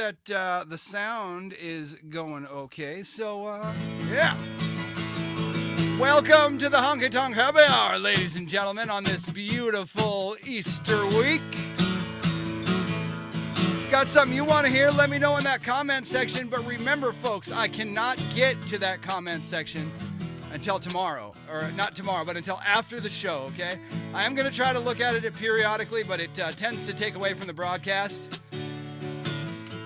that the sound is going okay. So, yeah. Welcome to the Honky Tonk Happy Hour, ladies and gentlemen, on this beautiful Easter week. Got something you want to hear? Let me know in that comment section. But remember, folks, I cannot get to that comment section until tomorrow. Or not tomorrow, but until after the show, okay? I am going to try to look at it periodically, but it tends to take away from the broadcast.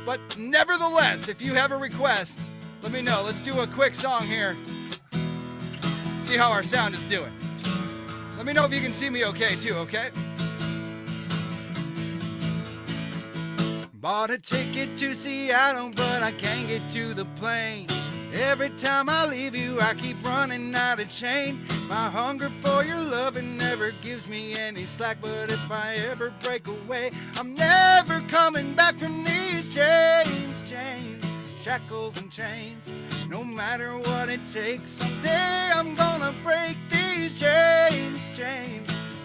But nevertheless, if you have a request, let me know. Let's do a quick song here. See how our sound is doing. Let me know if you can see me okay, too, okay? Bought a ticket to Seattle, but I can't get to the plane. Every time I leave you, I keep running out of chain. My hunger for your loving never gives me any slack, but if I ever break away, I'm never coming back from these chains, shackles and chains. No matter what it takes, someday I'm gonna break these chains,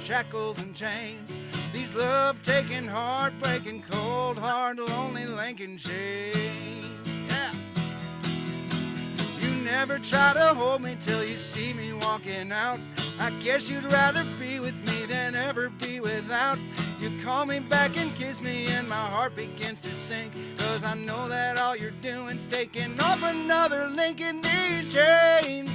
shackles and chains. These love-taking, heartbreaking, cold, hard, lonely Lincoln chains. Yeah. You never try to hold me till you see me walking out. I guess you'd rather be with me than ever be without. You call me back and kiss me and my heart begins to sink, 'cause I know that all you're doing's taking off another link in these chains,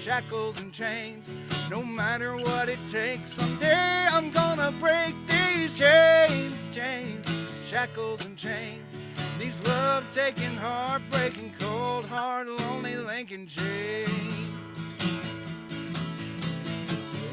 shackles and chains. No matter what it takes, someday I'm gonna break these chains, shackles and chains. These love-taking, heartbreaking, cold, hard, lonely Lincoln chains.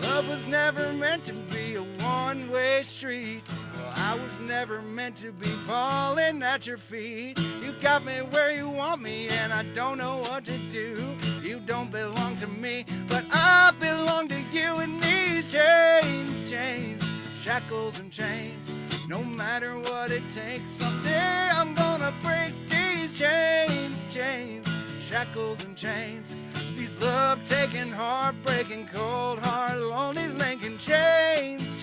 Love was never meant to be a one-way street. Well, I was never meant to be falling at your feet. You got me where you want me, and I don't know what to do. You don't belong to me, but I belong to you in these chains, shackles and chains. No matter what it takes, someday I'm gonna break these chains, shackles and chains. These love-taking, heartbreaking, cold, hard, lonely Lincoln chains,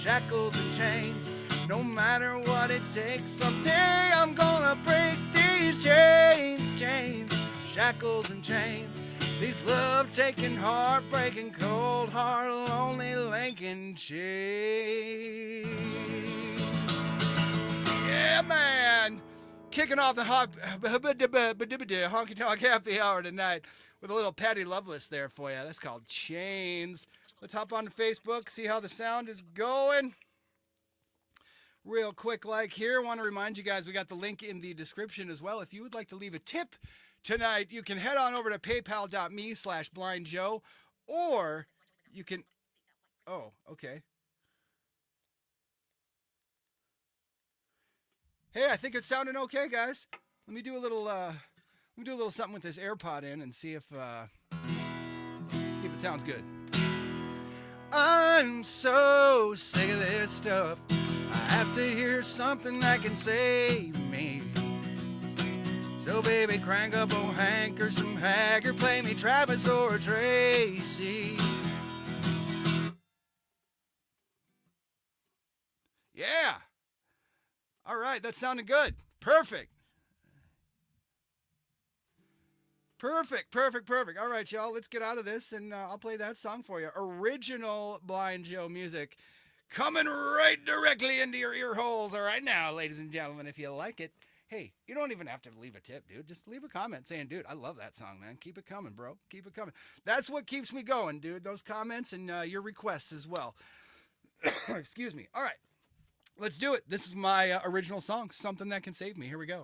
shackles and chains. No matter what it takes, someday I'm gonna break these chains, shackles and chains. These love-taking, heartbreaking, cold, hard, lonely Lincoln chains. Yeah, man! Kicking off the Honky Tonk Happy Hour tonight with a little Patty Loveless there for you. That's called Chains. Let's hop on to Facebook, see how the sound is going. Real quick like here, want to remind you guys we got the link in the description as well. If you would like to leave a tip tonight, you can head on over to paypal.me/blindjoe, or you can... Oh, okay. Hey, I think it's sounding okay, guys. Let me do a little something with this AirPod in and see if it sounds good. I'm so sick of this stuff. I have to hear something that can save me. So baby, crank up old Hank or some Hagger, play me Travis or Tracy. Yeah. All right, that sounded good. Perfect. All right, y'all, let's get out of this, and I'll play that song for you. Original Blind Joe music coming right directly into your ear holes right now, ladies and gentlemen, if you like it. Hey, you don't even have to leave a tip, dude. Just leave a comment saying, dude, I love that song, man. Keep it coming, bro. Keep it coming. That's what keeps me going, dude. Those comments and your requests as well. Excuse me. All right. Let's do it. This is my original song, Something That Can Save Me. Here we go.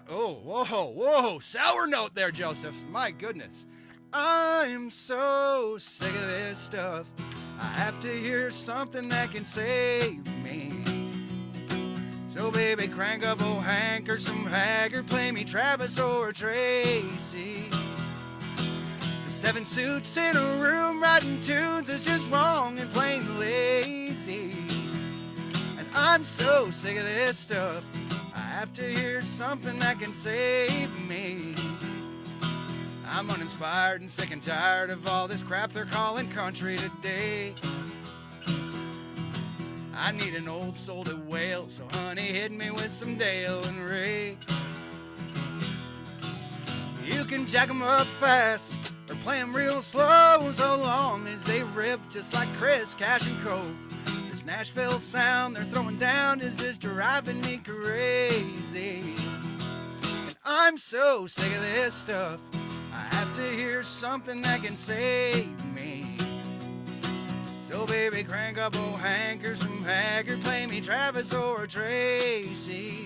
Whoa. Sour note there, Joseph. My goodness. I'm so sick of this stuff. I have to hear something that can save me. So baby, crank up old Hank or some Hagger, play me Travis or Tracy. 7 suits in a room writing tunes is just wrong and plain lazy. And I'm so sick of this stuff. I have to hear something that can save me. I'm uninspired and sick and tired of all this crap they're calling country today. I need an old soul to wail, so honey, hit me with some Dale and Ray. You can jack 'em up fast or play 'em real slow, so long as they rip just like Chris, Cash, and Cole. This Nashville sound they're throwing down is just driving me crazy. And I'm so sick of this stuff, I have to hear something that can save me. So baby, crank up old Hank or some Haggard, play me Travis or Tracy.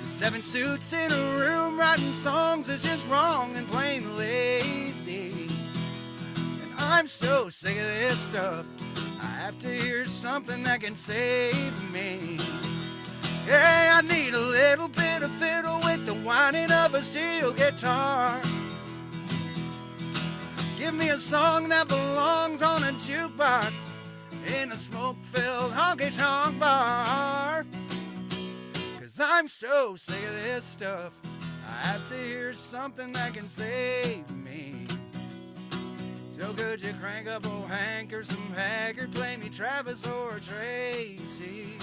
7 suits in a room writing songs is just wrong and plain lazy. And I'm so sick of this stuff, I have to hear something that can save me. Hey, I need a little bit of fiddle with the whining of a steel guitar. Give me a song that belongs on a jukebox in a smoke-filled honky-tonk bar. 'Cause I'm so sick of this stuff, I have to hear something that can save me. So could you crank up old Hank or some Haggard, play me Travis or Tracy.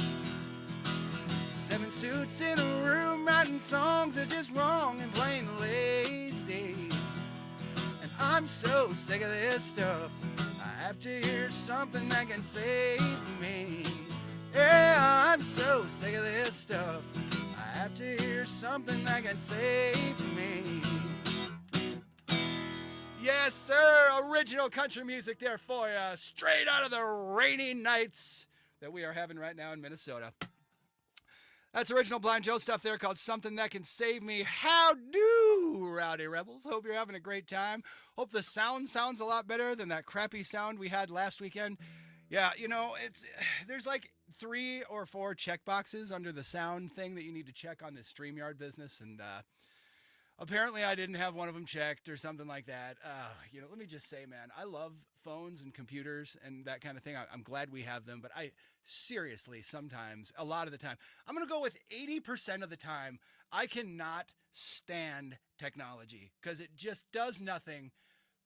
7 suits in a room writing songs are just wrong and plain lazy. And I'm so sick of this stuff, I have to hear something that can save me. Yeah, I'm so sick of this stuff, I have to hear something that can save me. Yes, sir, original country music there for you, straight out of the rainy nights that we are having right now in Minnesota. That's original Blind Joe stuff there called Something That Can Save Me. How do, Rowdy Rebels? Hope you're having a great time. Hope the sound sounds a lot better than that crappy sound we had last weekend. Yeah, you know, there's like 3 or 4 check boxes under the sound thing that you need to check on this StreamYard business, and apparently I didn't have one of them checked or something like that. You know, let me just say, man, I love phones and computers and that kind of thing. I'm glad we have them, but I seriously, sometimes, a lot of the time, I'm going to go with 80% of the time, I cannot stand technology because it just does nothing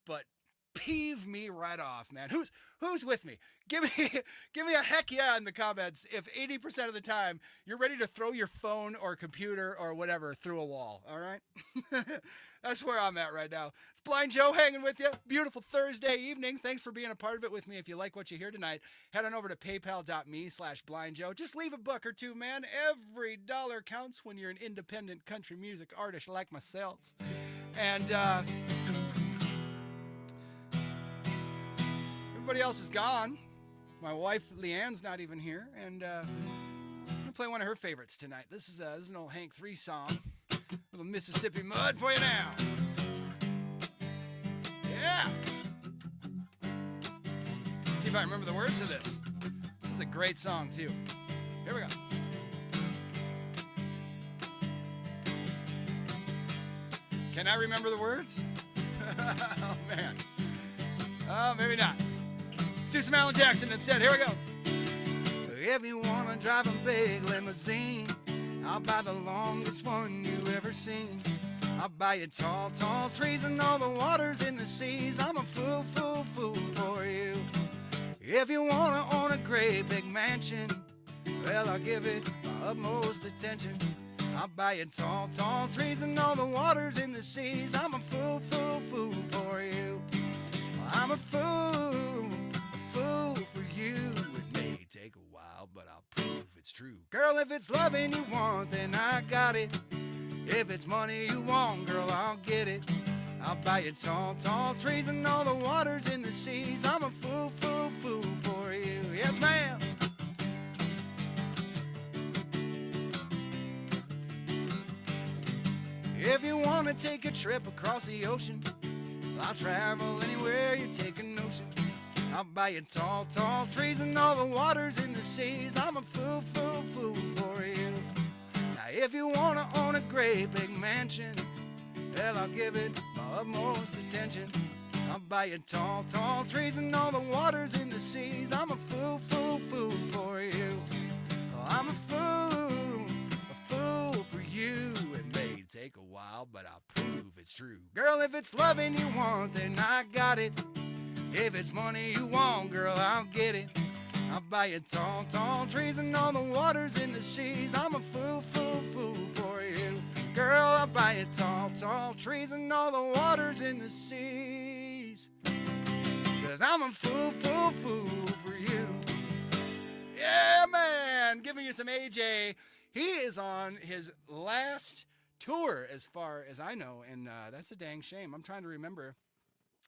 but peeve me right off, man. Who's with me? Give me a heck yeah in the comments if 80% of the time you're ready to throw your phone or computer or whatever through a wall, all right? That's where I'm at right now. It's Blind Joe hanging with you. Beautiful Thursday evening. Thanks for being a part of it with me. If you like what you hear tonight, head on over to paypal.me/blindjoe. Just leave a buck or two, man. Every dollar counts when you're an independent country music artist like myself. And everybody else is gone. My wife, Leanne's not even here. And I'm going to play one of her favorites tonight. This is an old Hank 3 song. A little Mississippi Mud for you now. Yeah. See if I remember the words to this. This is a great song, too. Here we go. Can I remember the words? Oh, man. Oh, maybe not. Let's do some Alan Jackson instead. Here we go. If you want to drive a big limousine, I'll buy the longest one you ever seen. I'll buy you tall, tall trees and all the waters in the seas. I'm a fool, fool, fool for you. If you want to own a great big mansion, well, I'll give it my utmost attention. I'll buy you tall, tall trees and all the waters in the seas. I'm a fool, fool, fool for you. I'm a fool for you. It may take a while, but I'll prove it's true. Girl, if it's loving you want, then I got it. If it's money you want, girl, I'll get it. I'll buy you tall, tall trees and all the waters in the seas. I'm a fool, fool, fool for you. Yes, ma'am. If you want to take a trip across the ocean, I'll travel anywhere you take a notion. I'll buy you tall, tall trees and all the waters in the seas. I'm a fool, fool, fool for you. Now if you want to own a great big mansion, well, I'll give it my utmost attention. I'll buy you tall, tall trees and all the waters in the seas. I'm a fool, fool, fool for you. I'm a fool for you. It may take a while, but I'll prove it's true. Girl, if it's loving you want, then I got it. If it's money you want, girl, I'll get it. I'll buy you tall, tall trees and all the waters in the seas. I'm a fool, fool, fool for you. Girl, I'll buy you tall, tall trees and all the waters in the seas. 'Cause I'm a fool, fool, fool for you. Yeah, man, giving you some AJ. He is on his last tour as far as I know, and that's a dang shame. I'm trying to remember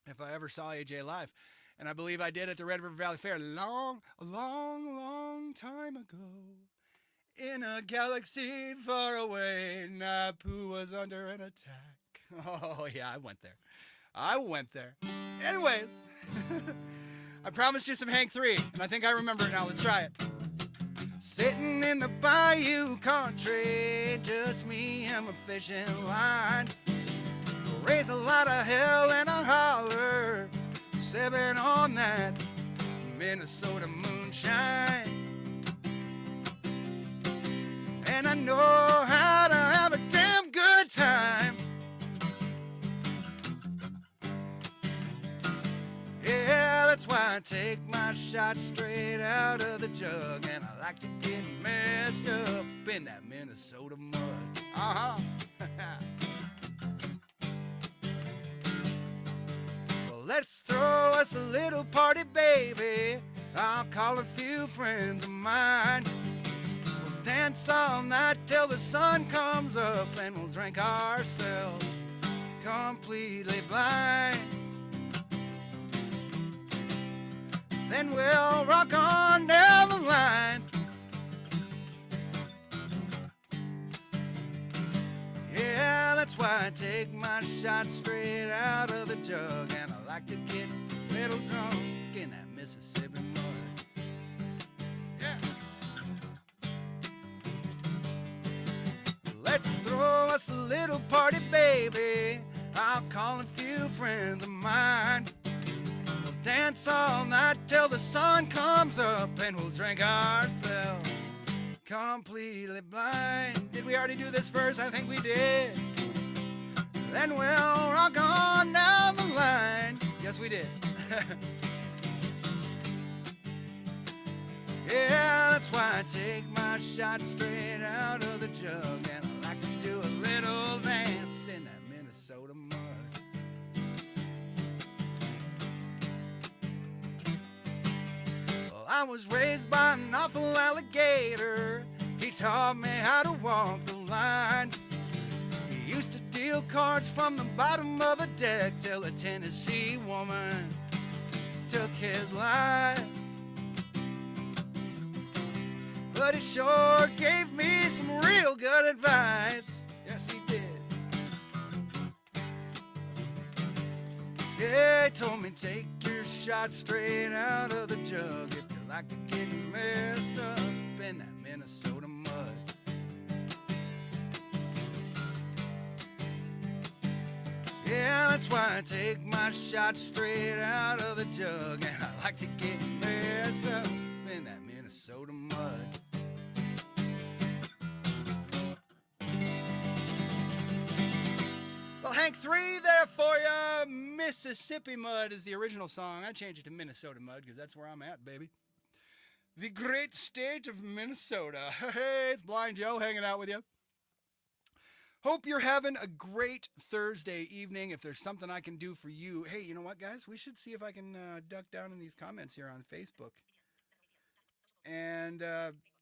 if I ever saw AJ live. And I believe I did at the Red River Valley Fair a long, long time ago. In a galaxy far away, Naboo was under an attack. Oh, yeah, I went there. Anyways, I promised you some Hank 3, and I think I remember it now. Let's try it. Sitting in the bayou country, just me and my fishing line. Raise a lot of hell and a holler, sipping on that Minnesota moonshine. And I know how to have a damn good time. Yeah, that's why I take my shot straight out of the jug. And I like to get messed up in that Minnesota mud. Uh-huh. Well, let's throw us a little party, baby. I'll call a few friends of mine. We'll dance all night till the sun comes up, and we'll drink ourselves completely blind. Then we'll rock on down the line. Yeah, that's why I take my shot straight out of the jug. And I like to get a little drunk in that Mississippi mud. Yeah. Let's throw us a little party, baby. I'll call a few friends of mine. We'll dance all night till the sun comes up, and we'll drink ourselves completely blind. Did we already do this verse? I think we did. Then we'll rock on down the line. Yes, we did. Yeah, that's why I take my shot straight out of the jug. And I like to do a little dance in that Minnesota mud. Well, I was raised by an awful alligator. He taught me how to walk the line. He used to deal cards from the bottom of a deck till a Tennessee woman took his life. But he sure gave me some real good advice. Yes, he did. Yeah, he told me take your shot straight out of the jug if you like to get messed up in that Minnesota mud. Yeah, that's why I take my shot straight out of the jug. And I like to get messed up in that Minnesota mud. Well, Hank 3 there for ya. Mississippi Mud is the original song. I changed it to Minnesota Mud because that's where I'm at, baby. The great state of Minnesota. Hey, it's Blind Joe hanging out with you. Hope you're having a great Thursday evening. If there's something I can do for you, hey, you know what, guys? We should see if I can duck down in these comments here on Facebook and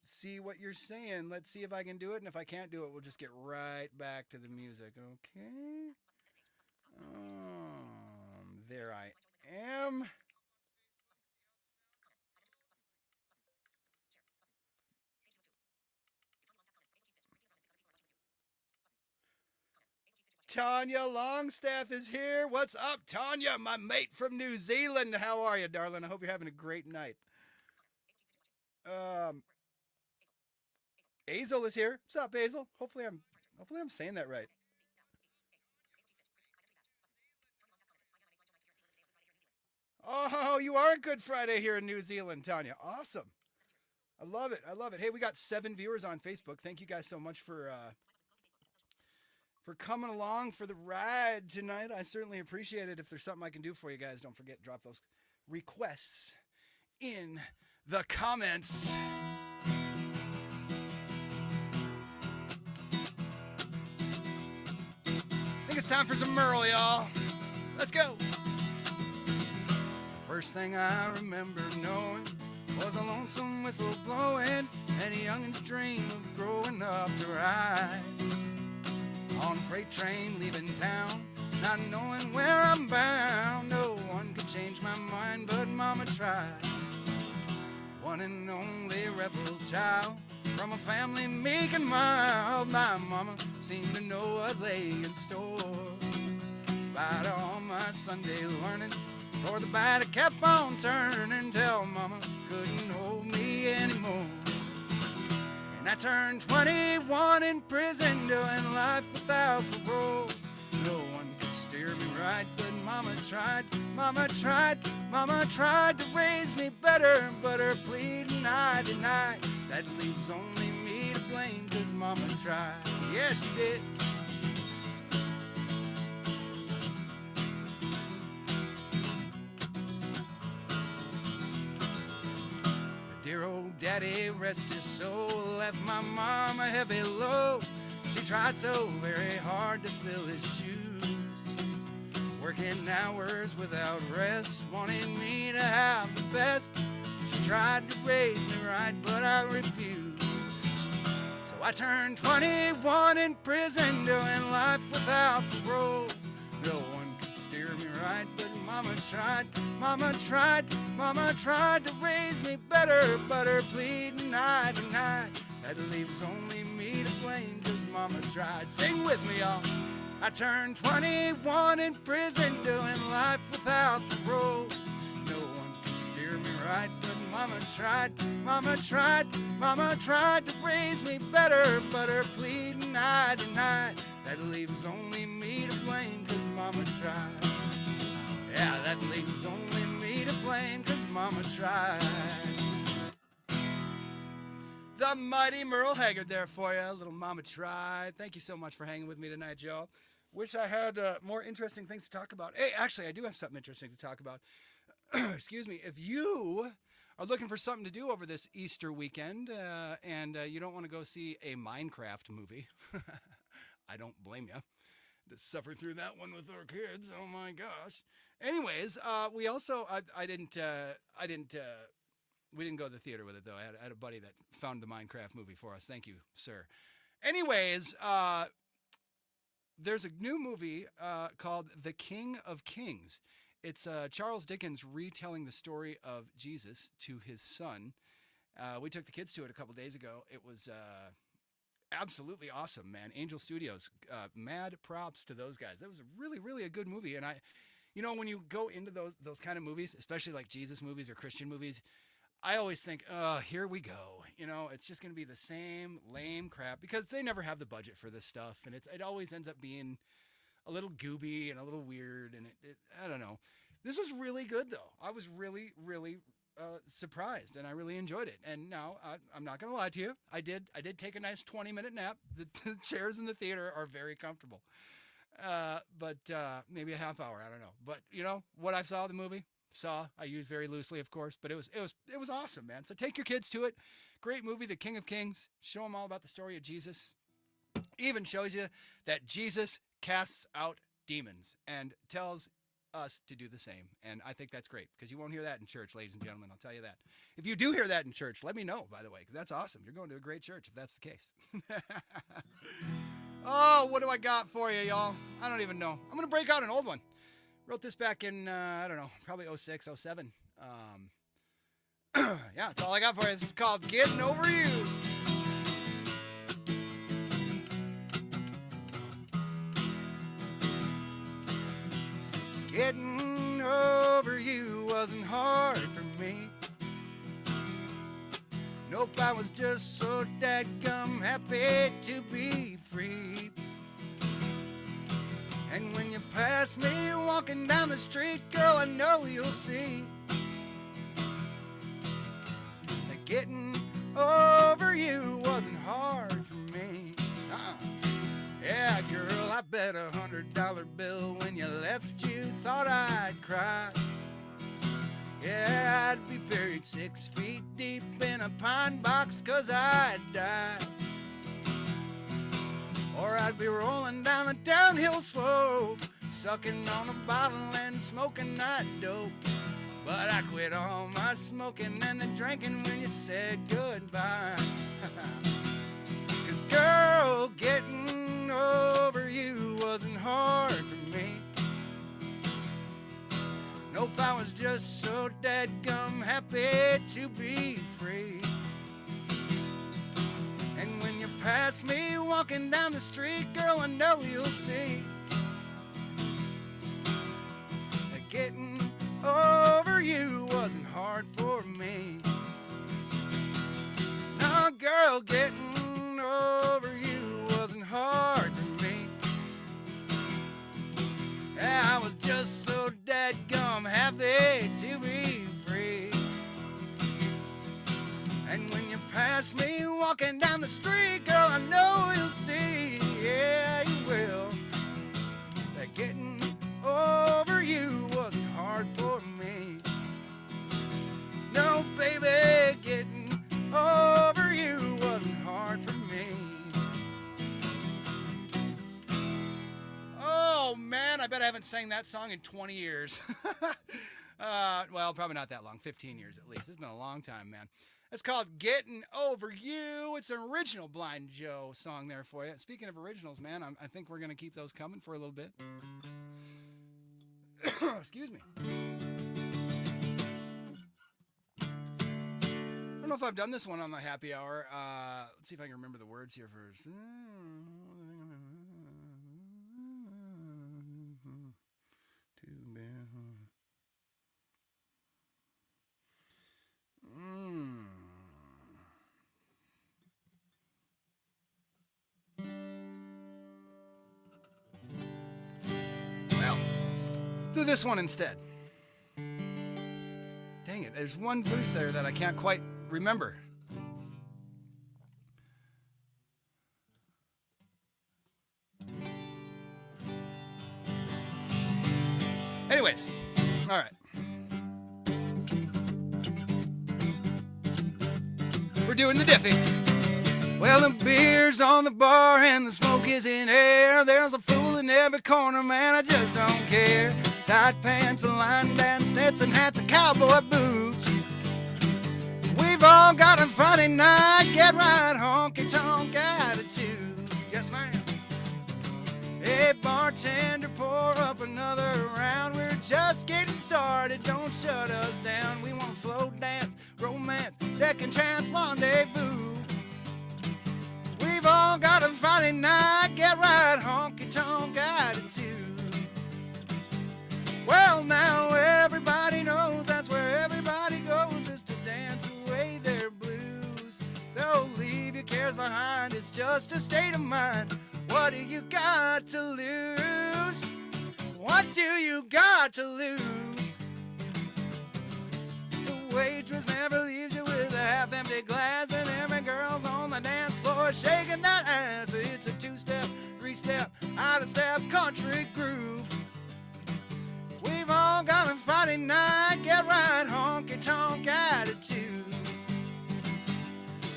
see what you're saying. Let's see if I can do it. And if I can't do it, we'll just get right back to the music. Okay. There I am. Tanya Longstaff is here. What's up, Tanya, my mate from New Zealand? How are you, darling? I hope you're having a great night. Hazel is here. What's up, Hazel? Hopefully I'm saying that right. Oh, you are a Good Friday here in New Zealand, Tanya. Awesome. I love it. I love it. Hey, we got 7 viewers on Facebook. Thank you guys so much for coming along for the ride tonight. I certainly appreciate it. If there's something I can do for you guys, don't forget, drop those requests in the comments. I think it's time for some Merle, y'all. Let's go. First thing I remember knowing was a lonesome whistle blowing and a youngin's dream of growing up to ride on a freight train leaving town, not knowing where I'm bound. No one could change my mind, but Mama tried. One and only rebel child from a family meek and mild. My Mama seemed to know what lay in store. Despite all my Sunday learning, for the bad it kept on turning till Mama couldn't hold me anymore. And I turned 21 in prison, doing life without parole. No one could steer me right, but Mama tried. Mama tried, Mama tried to raise me better, but her pleading I denied. That leaves only me to blame, 'cause Mama tried. Yes, she did. Dear old daddy, rest his soul, left my mom a heavy load. She tried so very hard to fill his shoes, working hours without rest, wanting me to have the best. She tried to raise me right, but I refused. So I turned 21 in prison, doing life without parole. No one could steer me right, but Mama tried. Mama tried, Mama tried to raise me better, but her pleading I denied. That leaves only me to blame, 'cause Mama tried. Sing with me, y'all. I turned 21 in prison, doing life without parole. No one could steer me right, but Mama tried. Mama tried, Mama tried to raise me better, but her pleading I denied. That leaves only me to blame, 'cause Mama tried. Yeah, that leaves only me to blame, 'cause Mama tried. The mighty Merle Haggard there for you, little Mama tried. Thank you so much for hanging with me tonight, y'all. Wish I had more interesting things to talk about. Hey, actually, I do have something interesting to talk about. Excuse me. If you are looking for something to do over this Easter weekend and you don't want to go see a Minecraft movie, I don't blame you. To suffer through that one with our kids. Oh my gosh. Anyways, we also we didn't go to the theater with it though. I had a buddy that found the Minecraft movie for us. Thank you, sir. Anyways, there's a new movie called The King of Kings. It's Charles Dickens retelling the story of Jesus to his son. We took the kids to it a couple days ago. It was absolutely awesome, man. Angel Studios, mad props to those guys. That was really a good movie. And when you go into those kind of movies, especially like Jesus movies or Christian movies, I always think, oh, here we go. It's just going to be the same lame crap because they never have the budget for this stuff. And it always ends up being a little gooby and a little weird. And I don't know. This was really good, though. I was really surprised, and I really enjoyed it. And now I'm not going to lie to you. I did take a nice 20-minute nap. The chairs in the theater are very comfortable. But maybe a half hour. I don't know. But what I saw the movie, I use very loosely, of course, but it was awesome, man. So take your kids to it. Great movie, The King of Kings. Show them all about the story of Jesus. Even shows you that Jesus casts out demons and tells us to do the same. And I think that's great because you won't hear that in church, ladies and gentlemen. I'll tell you that. If you do hear that in church, let me know, by the way, because that's awesome. You're going to a great church if that's the case. Oh, what do I got for you, y'all? I don't even know. I'm going to break out an old one. Wrote this back in, I don't know, probably 06, 07. Yeah, that's all I got for you. This is called Getting Over You. Getting over you wasn't hard for me. Nope, I was just so dadgum happy to be free. And when you pass me walking down the street, girl, I know you'll see that getting over you wasn't hard for me. Yeah, girl, I bet $100 bill when you left, you thought I'd cry. Yeah, I'd be buried 6 feet deep in a pine box 'cause I'd die. Or I'd be rolling down a downhill slope, sucking on a bottle and smoking that dope. But I quit all my smoking and the drinking when you said goodbye. 'Cause girl, getting over you wasn't hard for me. Nope, I was just so dadgum happy to be free. And when you pass me walking down the street, girl, I know you'll see that getting over you wasn't hard for me. No, girl, getting over you wasn't hard for me. Yeah, I was just so dadgum happy to be free. And when you pass me walking down the street, girl, I know you'll see, yeah, you will, that getting over you wasn't hard for me. No, baby, getting over you wasn't hard for me. Oh, man, I bet I haven't sang that song in 20 years. Well, probably not that long, 15 years at least. It's been a long time, man. It's called Getting Over You. It's an original Blind Joe song there for you. Speaking of originals, man, I think we're going to keep those coming for a little bit. Excuse me. I don't know if I've done this one on the happy hour. Let's see if I can remember the words here first. Well, do this one instead. Dang it, there's one verse there that I can't quite remember. Anyways, all right. We're doing the Diffie. Well, the beer's on the bar and the smoke is in air. There's a fool in every corner, man, I just don't care. Tight pants, a line band, Stetson hats, and cowboy boots. We've all got a Friday night, get right, honky-tonk attitude. Yes, ma'am. Hey, bartender, pour up another round. We're just getting started, don't shut us down. We want slow dance, romance, second chance, rendezvous. We've all got a Friday night, get right, honky-tonk attitude. Well, now everybody knows that's where everybody goes, just to dance away their blues. So leave your cares behind, it's just a state of mind. What do you got to lose? What do you got to lose? The waitress never leaves you with a half-empty glass, and every girl's on the dance floor shaking that ass. It's a two-step, three-step, out-of-step country groove. We've all got a Friday night, get right, honky-tonk attitude.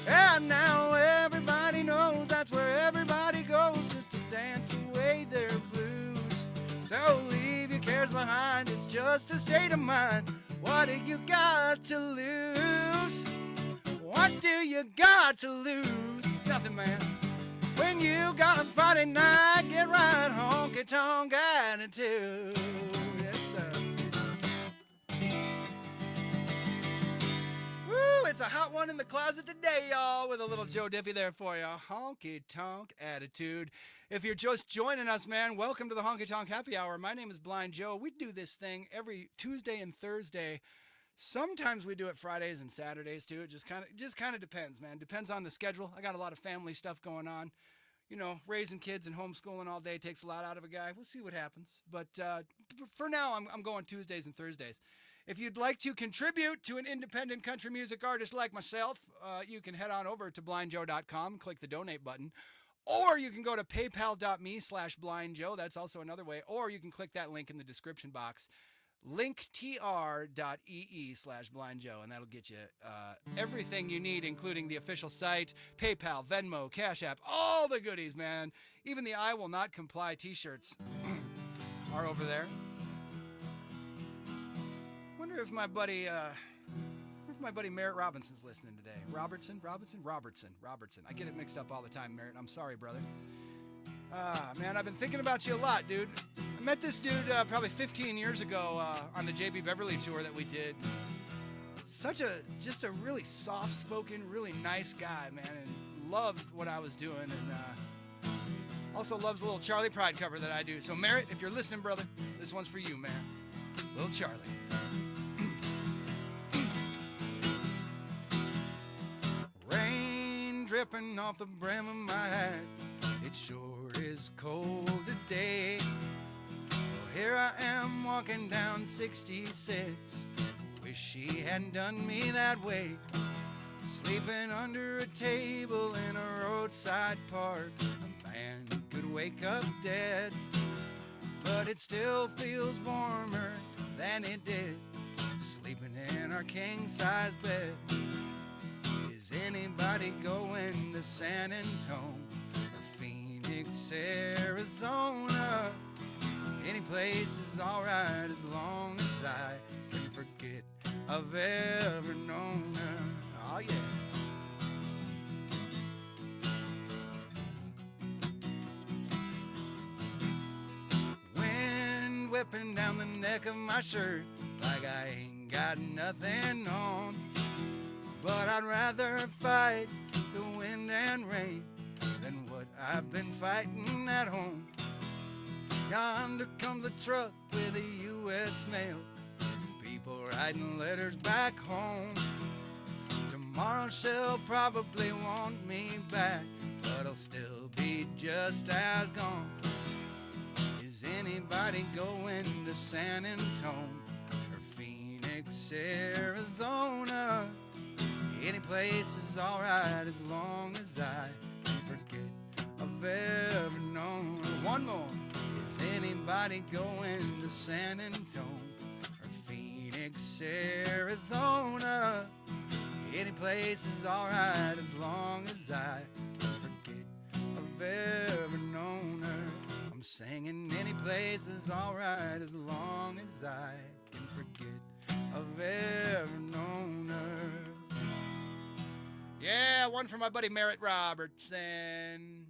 And now everybody knows that's where everybody goes, just to dance away their blues. So leave your cares behind, it's just a state of mind. What do you got to lose? What do you got to lose? Nothing, man. When you got a Friday night, get right, honky-tonk attitude. Yes, sir. Woo, it's a hot one in the closet today, y'all, with a little Joe Diffie there for you. Honky-tonk attitude. If you're just joining us, man, welcome to the Honky-Tonk Happy Hour. My name is Blind Joe. We do this thing every Tuesday and Thursday. Sometimes we do it Fridays and Saturdays too. It just kind of depends, man. Depends on the schedule. I got a lot of family stuff going on. You know, raising kids and homeschooling all day takes a lot out of a guy. We'll see what happens. But for now, I'm going Tuesdays and Thursdays. If you'd like to contribute to an independent country music artist like myself, you can head on over to blindjoe.com, click the donate button. Or you can go to paypal.me/blindjoe. That's also another way. Or you can click that link in the description box. linktr.ee/blindjoe, and that'll get you everything you need, including the official site, PayPal, Venmo, Cash App, all the goodies, man. Even the I Will Not Comply t-shirts are over there. Wonder if my buddy Merritt Robinson's listening today. Robertson. I get it mixed up all the time, Merritt. I'm sorry, brother. Man, I've been thinking about you a lot, dude. I met this dude probably 15 years ago on the JB Beverly tour that we did. Just a really soft-spoken, really nice guy, man, and loved what I was doing, and also loves the little Charlie Pride cover that I do. So, Merritt, if you're listening, brother, this one's for you, man. Little Charlie. Rain dripping off the brim of my hat. It sure is cold today. Well, here I am walking down 66. Wish she hadn't done me that way. Sleeping under a table in a roadside park. A man could wake up dead, but it still feels warmer than it did sleeping in our king-size bed. Is anybody going to San Antonio or Phoenix, Arizona? Any place is alright as long as I can forget I've ever known her. Oh yeah. Wind whipping down the neck of my shirt like I ain't got nothing on. But I'd rather fight the wind and rain than what I've been fighting at home. Yonder comes a truck with a U.S. mail, people writing letters back home. Tomorrow she'll probably want me back, but I'll still be just as gone. Is anybody going to San Antonio or Phoenix, Arizona? Any place is alright as long as I can forget I've ever known her. One more. Is anybody going to San Antonio or Phoenix, Arizona? Any place is alright as long as I can forget I've ever known her. I'm singing any place is alright as long as I can forget I've ever known her. Yeah, one for my buddy Merritt Robertson.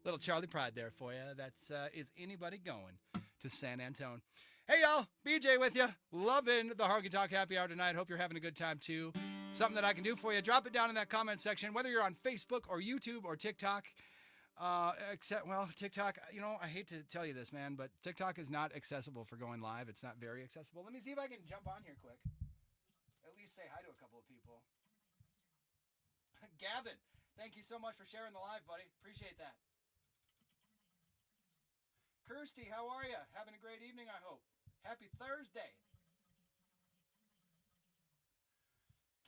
Little Charlie Pride there for you. That's Is Anybody Going to San Antonio? Hey, y'all. BJ with you. Loving the Honky Tonk Happy Hour tonight. Hope you're having a good time, too. Something that I can do for you, drop it down in that comment section, whether you're on Facebook or YouTube or TikTok. TikTok, you know, I hate to tell you this, man, but TikTok is not accessible for going live. It's not very accessible. Let me see if I can jump on here quick. At least say hi to a couple of people. Gavin, thank you so much for sharing the live, buddy. Appreciate that. Kirsty, how are you? Having a great evening, I hope. Happy Thursday.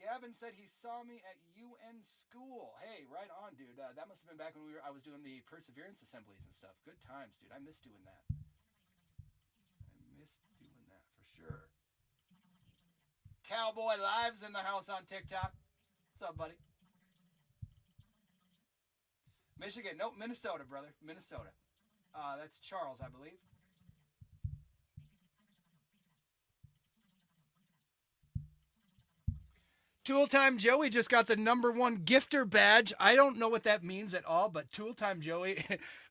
Gavin said he saw me at UN school. Hey, right on, dude. That must have been back when I was doing the Perseverance assemblies and stuff. Good times, dude. I miss doing that. For sure. Cowboy Lives in the house on TikTok. What's up, buddy? Michigan. Nope, Minnesota, brother. Minnesota. That's Charles, I believe. Tool Time Joey just got the #1 gifter badge. I don't know what that means at all, but Tool Time Joey,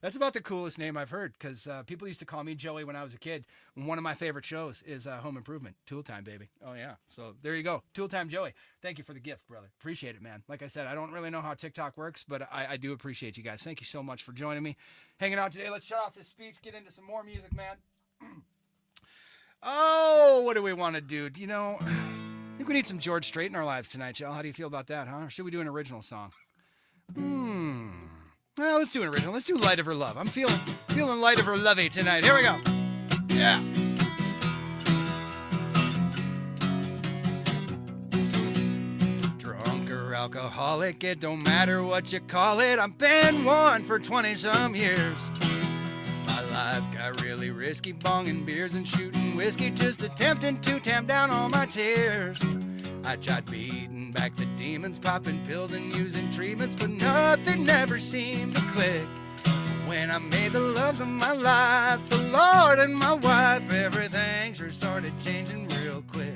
that's about the coolest name I've heard, because people used to call me Joey when I was a kid. One of my favorite shows is Home Improvement. Tool Time, baby. Oh, yeah. So there you go. Tool Time Joey. Thank you for the gift, brother. Appreciate it, man. Like I said, I don't really know how TikTok works, but I do appreciate you guys. Thank you so much for joining me, hanging out today. Let's shut off this speech, get into some more music, man. Oh, what do we want to do? Do you know... I think we need some George Strait in our lives tonight, y'all. How do you feel about that, huh? Or should we do an original song? Well, let's do an original. Let's do Light of Her Love. I'm feeling Light of Her Lovey tonight. Here we go. Yeah. Drunk or alcoholic, it don't matter what you call it. I've been one for 20-some years. My Life got really risky, bonging beers and shooting whiskey, just attempting to tamp down all my tears. I tried beating back the demons, popping pills and using treatments, but nothing ever seemed to click. When I made the loves of my life, the Lord and my wife, everything sure started changing real quick.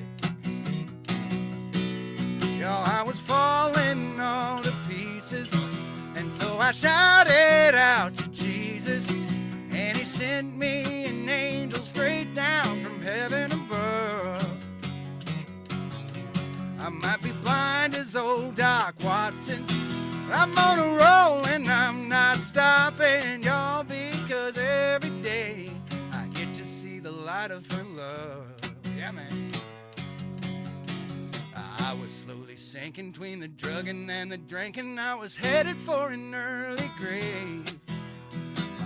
Y'all, I was falling all to pieces, and so I shouted out to Jesus, and he sent me an angel straight down from heaven above. I might be blind as old Doc Watson, but I'm on a roll and I'm not stopping, y'all, because every day I get to see the light of her love. Yeah, man. I was slowly sinking between the drugging and the drinking. I was headed for an early grave,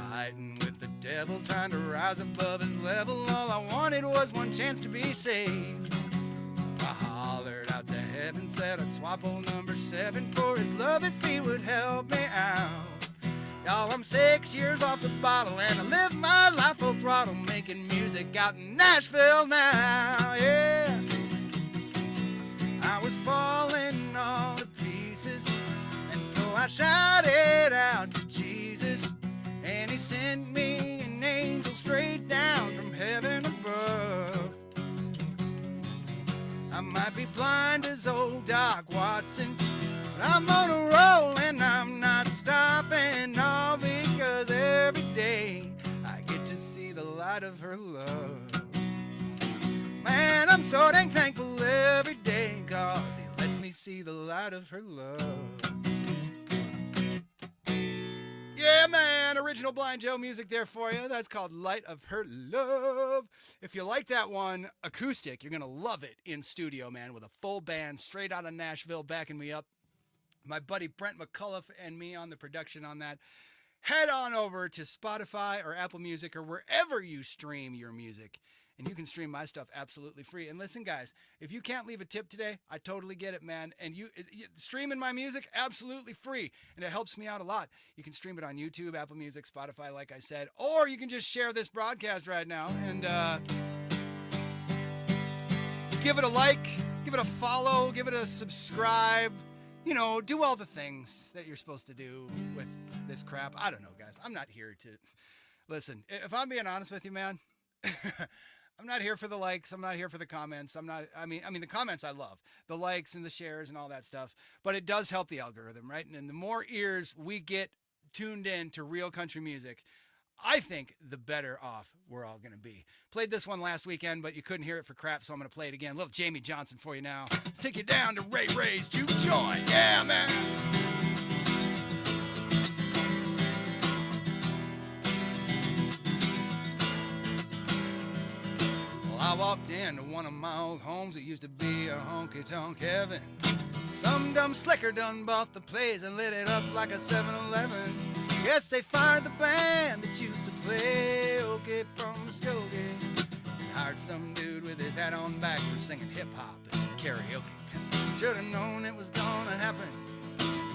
fighting with the devil, trying to rise above his level. All I wanted was one chance to be saved. I hollered out to heaven, said I'd swap old number 7 for his love if he would help me out. Y'all, I'm 6 years off the bottle and I live my life full throttle, making music out in Nashville now, yeah. I was falling all to pieces, and so I shouted out to Jesus, and he sent me an angel straight down from heaven above. I might be blind as old Doc Watson, but I'm on a roll and I'm not stopping, all because every day I get to see the light of her love. Man, I'm so dang thankful every day, 'cause he lets me see the light of her love. Yeah, man, original Blind Joe music there for you. That's called Light of Her Love. If you like that one acoustic, you're going to love it in studio, man, with a full band straight out of Nashville backing me up. My buddy Brent McCullough and me on the production on that. Head on over to Spotify or Apple Music or wherever you stream your music, and you can stream my stuff absolutely free. And listen, guys, if you can't leave a tip today, I totally get it, man. And you streaming my music, absolutely free, and it helps me out a lot. You can stream it on YouTube, Apple Music, Spotify, like I said, or you can just share this broadcast right now and give it a like, give it a follow, give it a subscribe. You know, do all the things that you're supposed to do with this crap. I don't know, guys. I'm not here to... Listen, if I'm being honest with you, man, I'm not here for the likes. I'm not here for the comments. I mean, the comments I love. The likes and the shares and all that stuff. But it does help the algorithm, right? And the more ears we get tuned in to real country music, I think the better off we're all going to be. Played this one last weekend, but you couldn't hear it for crap, so I'm going to play it again. A little Jamie Johnson for you now. Let's take you down to Ray Ray's Juke Joint. Yeah, man. Well, I walked into one of my old homes. It used to be a honky-tonk heaven. Some dumb slicker done bought the place and lit it up like a 7-Eleven. Guess they fired the band that used to play okay from Muskogee and hired some dude with his hat on backwards singing hip-hop and karaoke. Should've known it was gonna happen,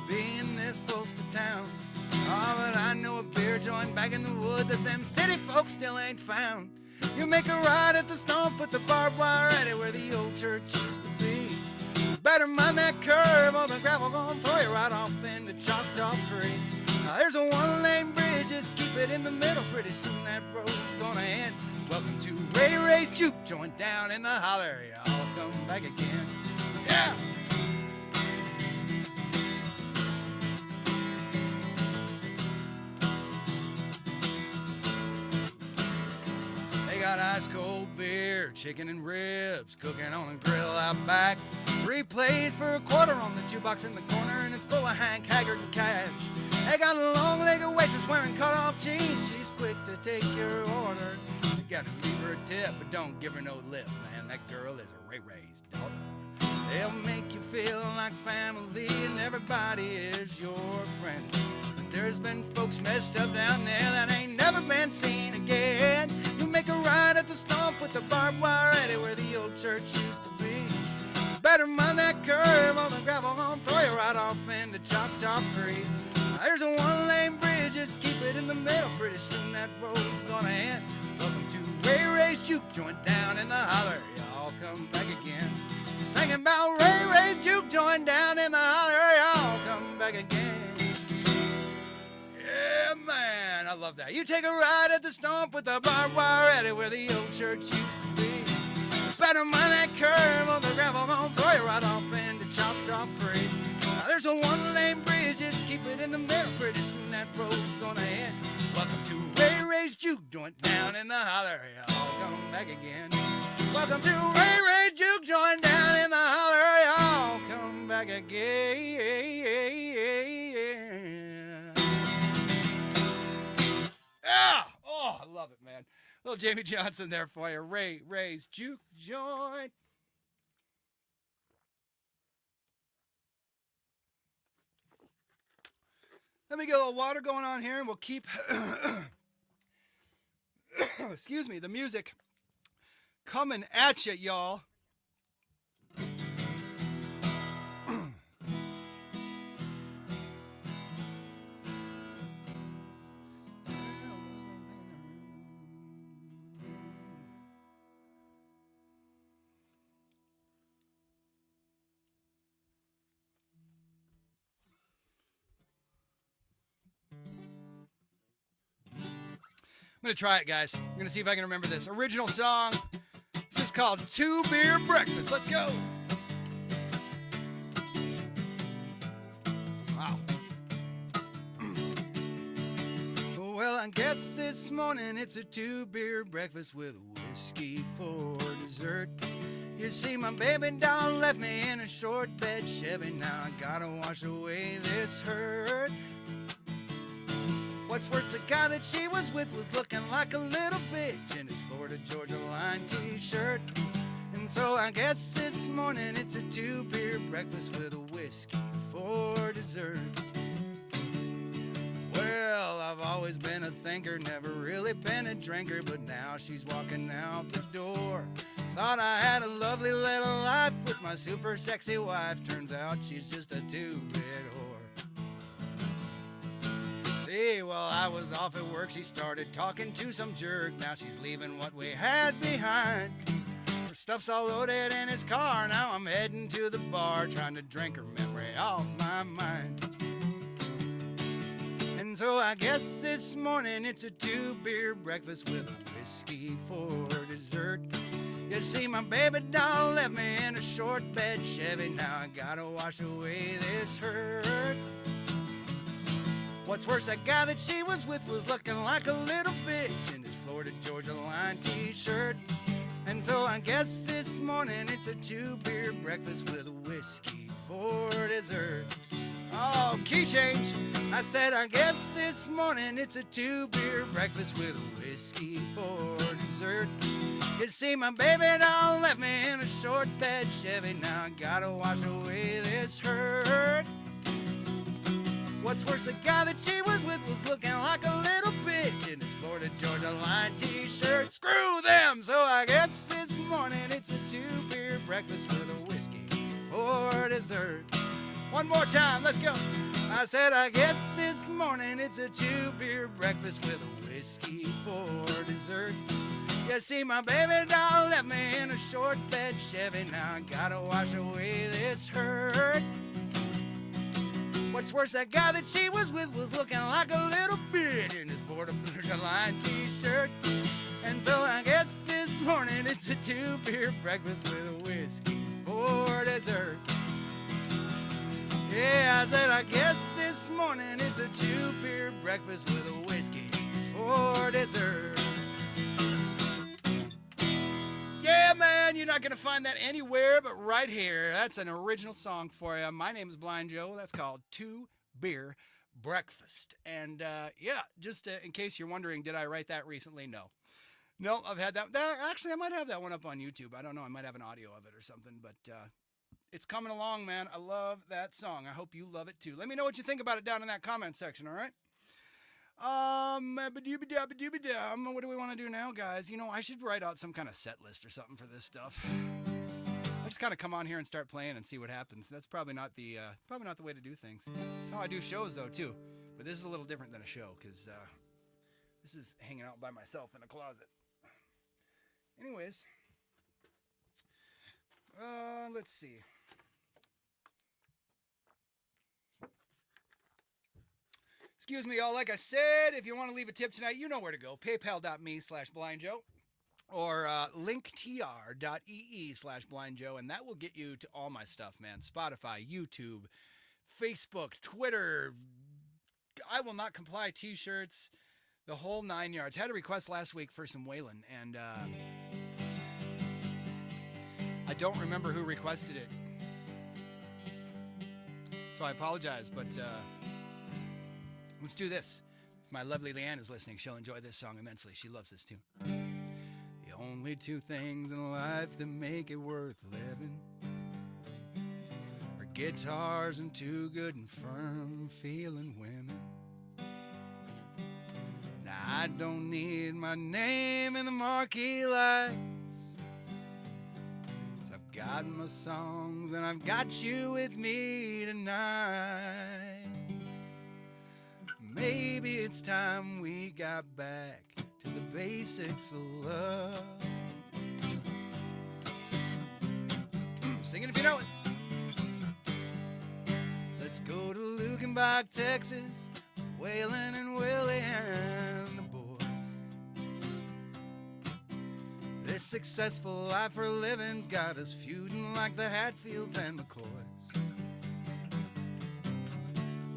being this close to town. Oh, but I know a beer joint back in the woods that them city folks still ain't found. You make a ride at the stump with the barbed wire at it where the old church used to be. Better mind that curve or the gravel gonna throw you right off into Choctaw Creek. Now there's a one-lane bridge, just keep it in the middle. Pretty soon that road's gonna end. Welcome to Ray Ray's Juke Joint down in the holler. Y'all come back again. Yeah! They got ice-cold beer, chicken and ribs, cooking on a grill out back. Replays for a quarter on the jukebox in the corner, and it's full of Hank Haggard and cash. They got a long-legged waitress wearing cut-off jeans. She's quick to take your order. You gotta leave her a tip, but don't give her no lip, man. That girl is a Ray Ray's daughter. They'll make you feel like family, and everybody is your friend. But there's been folks messed up down there that ain't never been seen again. You make a ride at the stump with the barbed wire at it where the old church used to be. Better mind that curve on the gravel, gonna throw you right off into Choctaw Creek. There's a one-lane bridge, just keep it in the middle. Pretty soon that road's gonna juke joint down in the holler. Y'all come back again. Singing about Ray Ray's juke joint down in the holler. Y'all come back again. Yeah, man, I love that. You take a ride at the stump with the barbed wire at it where the old church used to be. Better mind that curve on the gravel, gonna throw you right off into Chop Top Creek. Now, there's a one-lane bridge, just keep it in the middle. Pretty soon that road's gonna end. Welcome to Ray Ray's juke joint down in the holler. Y'all come back again. Welcome to Ray Ray's juke joint down in the holler. Y'all come back again. Yeah! Oh, I love it, man. Little Jamie Johnson there for you. Ray's juke joint. Let me get a little water going on here and we'll keep, excuse me, the music coming at you, y'all. I'm going to try it, guys. I'm going to see if I can remember this. Original song. This is called Two Beer Breakfast. Let's go. Wow. Well, I guess this morning it's a two-beer breakfast with whiskey for dessert. You see, my baby doll left me in a short bed Chevy. Now I gotta wash away this hurt. What's worse, the guy that she was with was looking like a little bitch in his Florida Georgia Line t-shirt. And so I guess this morning it's a two-beer breakfast with a whiskey for dessert. Well, I've always been a thinker, never really been a drinker, but now she's walking out the door. Thought I had a lovely little life with my super sexy wife. Turns out she's just a two-bit whore. See, while I was off at work, she started talking to some jerk. Now she's leaving what we had behind. Her stuff's all loaded in his car. Now I'm heading to the bar, trying to drink her memory off my mind. And so I guess this morning it's a two-beer breakfast with a whiskey for dessert. You see, my baby doll left me in a short bed Chevy. Now I gotta wash away this hurt. What's worse, that guy that she was with was looking like a little bitch in his Florida Georgia Line t-shirt. And so I guess this morning it's a two-beer breakfast with a whiskey for dessert. Oh, key change. I said I guess this morning it's a two-beer breakfast with a whiskey for dessert. You see, my baby doll left me in a short bed Chevy. Now I gotta wash away this hurt. What's worse, the guy that she was with was looking like a little bitch in his Florida Georgia Line t-shirt. Screw them! So I guess this morning it's a two-beer breakfast with a whiskey for dessert. One more time, let's go. I said I guess this morning it's a two-beer breakfast with a whiskey for dessert. You see, my baby doll left me in a short bed Chevy. Now I gotta wash away this hurt. What's worse, that guy that she was with was looking like a little bitch in his Florida Georgia Line t-shirt. And so I guess this morning it's a two-beer breakfast with a whiskey for dessert. Yeah, I said I guess this morning it's a two-beer breakfast with a whiskey for dessert. Yeah, man, you're not going to find that anywhere but right here. That's an original song for you. My name is Blind Joe. That's called Two Beer Breakfast. And, yeah, just in case you're wondering, did I write that recently? No. No, I've had that. Actually, I might have that one up on YouTube. I don't know. I might have an audio of it or something. But it's coming along, man. I love that song. I hope you love it, too. Let me know what you think about it down in that comment section, all right? What do we want to do now, guys? You know, I should write out some kind of set list or something for this stuff. I just kind of come on here and start playing and see what happens. That's probably not the way to do things. That's how I do shows, though, too. But this is a little different than a show because this is hanging out by myself in a closet. Anyways, let's see. Excuse me, y'all. Like I said, if you want to leave a tip tonight, you know where to go. PayPal.me/BlindJoe or linktr.ee/BlindJoe, and that will get you to all my stuff, man. Spotify, YouTube, Facebook, Twitter. I will not comply. T-shirts, the whole 9 yards. Had a request last week for some Waylon, and I don't remember who requested it, so I apologize, but let's do this. If my lovely Leanne is listening, she'll enjoy this song immensely. She loves this tune. The only two things in life that make it worth living are guitars and two good and firm feeling women. Now I don't need my name in the marquee lights, 'cause I've got my songs and I've got you with me tonight. Maybe it's time we got back to the basics of love. Sing it if you know it. Let's go to Lukenbach, Texas, with Waylon and Willie and the boys. This successful life for a living's got us feuding like the Hatfields and McCoys.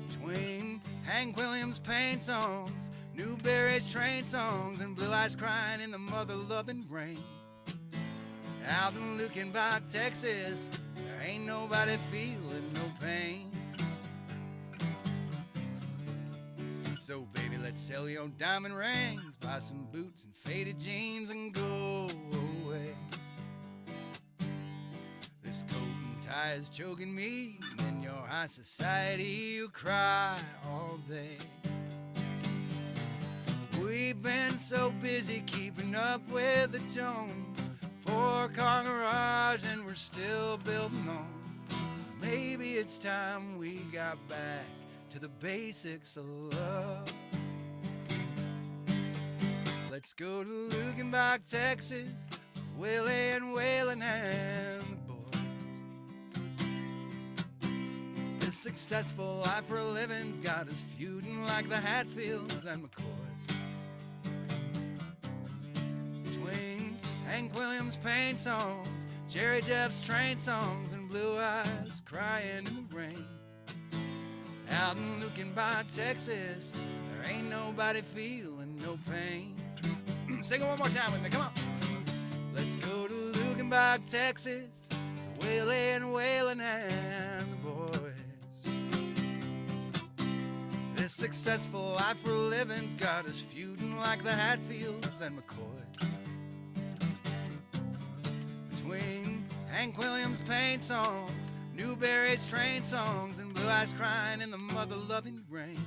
Between Hank Williams paint songs, Newberry's train songs, and Blue Eyes crying in the mother-loving rain. Out in Lukenbach, Texas, there ain't nobody feeling no pain. So baby, let's sell your diamond rings, buy some boots and faded jeans and go away. This coat and tie is choking me, and in your high society you cry all day. We've been so busy keeping up with the Jones, 4-car garage and we're still building on. Maybe it's time we got back to the basics of love. Let's go to Lukenbach, Texas, Willie and Waylon and the boys. This successful life for a living's got us feuding like the Hatfields and McCoys. Between Hank Williams paint songs, Jerry Jeff's train songs, and Blue Eyes crying in the rain. Out in Lukenbach, Texas, there ain't nobody feeling no pain. Sing it one more time with me, come on. Let's go to Lukenbach, Texas, Willie and Waylon and the boys. This successful life for a living's got us feuding like the Hatfields and McCoys. Between Hank Williams paint songs, Newberry's train songs, and Blue Eyes crying in the mother-loving rain.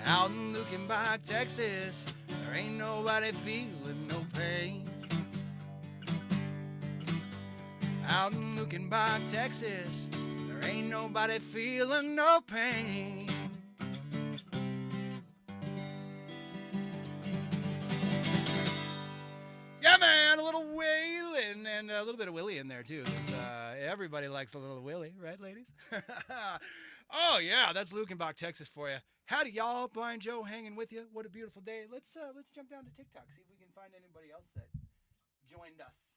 Out in Lukenbach, Texas, there ain't nobody feeling no pain. Out in Lukenbach, Texas, there ain't nobody feeling no pain. Yeah, man, a little Waylon and a little bit of Willie in there, too, because everybody likes a little Willie, right, ladies? Oh, yeah, that's Lukenbach, Texas for you. Howdy, y'all. Blind Joe hanging with you. What a beautiful day. Let's jump down to TikTok, see if we can find anybody else that joined us.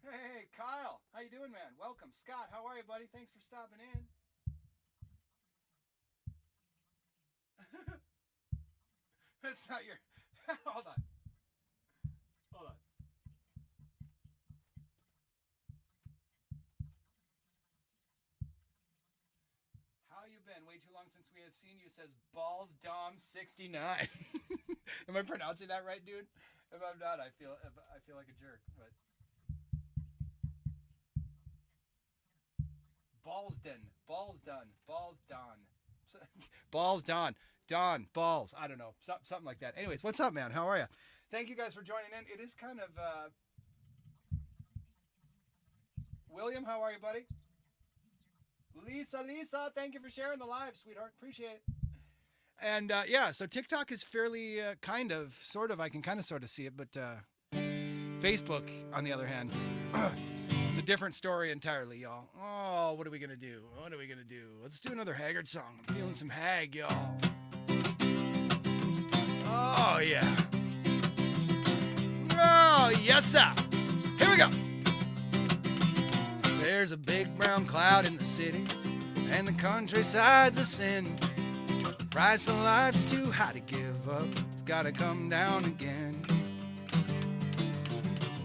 Hey, Kyle. How you doing, man? Welcome. Scott, how are you, buddy? Thanks for stopping in. That's not your... Hold on. Hold on. How you been? Way too long since we have seen you, says Balls Dom 69. Am I pronouncing that right, dude? If I'm not, I feel like a jerk, but... Balls done. Balls done. Balls done. Balls done. Don, balls. I don't know. Something like that. Anyways, what's up, man? How are you? Thank you guys for joining in. It is kind of... William, how are you, buddy? Lisa, thank you for sharing the live, sweetheart. Appreciate it. And yeah, so TikTok is fairly sort of, I can kind of sort of see it, but Facebook, on the other hand, it's a different story entirely, y'all. Oh, what are we going to do? What are we going to do? Let's do another Haggard song. I'm feeling some hag, y'all. Oh, yeah. Oh, yes, sir. Here we go. There's a big brown cloud in the city, and the countryside's a sin. Price of life's too high to give up. It's gotta come down again.